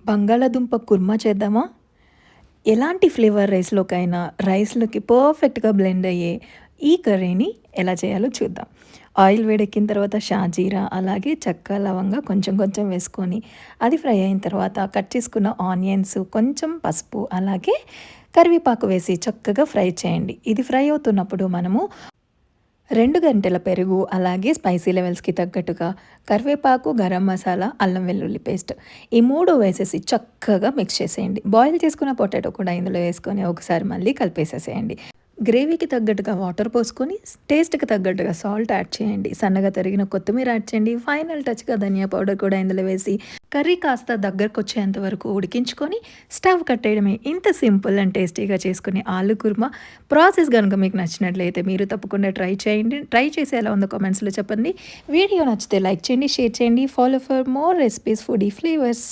బంగాళాదుంప కుర్మా చేద్దామా? ఎలాంటి ఫ్లేవర్ రైస్‌లోకైనా, రైస్‌లోకి పర్ఫెక్ట్‌గా బ్లెండ్ అయ్యే ఈ కర్రీని ఎలా చేయాలో చూద్దాం. ఆయిల్ వేడెక్కిన తర్వాత షాజీరా, అలాగే చెక్క, లవంగా కొంచెం కొంచెం వేసుకొని, అది ఫ్రై అయిన తర్వాత కట్ చేసుకున్న ఆనియన్స్, కొంచెం పసుపు, అలాగే కరివేపాకు వేసి చక్కగా ఫ్రై చేయండి. ఇది ఫ్రై అవుతున్నప్పుడు మనము 2 గంటెల పెరుగు, అలాగే స్పైసీ లెవెల్స్‌కి తగ్గట్టుగా కరివేపాకు, గరం మసాలా, అల్లం వెల్లుల్లి పేస్ట్ ఈ 3 వేసేసి చక్కగా మిక్స్ చేసేయండి. బాయిల్ చేసుకున్న పొటాటో కూడా ఇందులో వేసుకొని ఒకసారి మళ్ళీ కలిపేసేసేయండి. గ్రేవీకి తగ్గట్టుగా వాటర్ పోసుకొని, టేస్ట్‌కి తగ్గట్టుగా సాల్ట్ యాడ్ చేయండి. సన్నగా తరిగిన కొత్తిమీర యాడ్ చేయండి. ఫైనల్ టచ్‌గా ధనియా పౌడర్ కూడా ఇందులో వేసి కర్రీ కాస్త దగ్గరకొచ్చేంత వరకు ఉడికించుకొని స్టవ్ కట్టేయడమే. ఇంత సింపుల్ అండ్ టేస్టీగా చేసుకునే ఆలు కుర్మా ప్రాసెస్ గనుక మీకు నచ్చినట్లయితే మీరు తప్పకుండా ట్రై చేయండి. ట్రై చేసి ఎలా ఉందో కామెంట్స్‌లో చెప్పండి. వీడియో నచ్చితే లైక్ చేయండి, షేర్ చేయండి. Follow for more recipes, foodie flavours.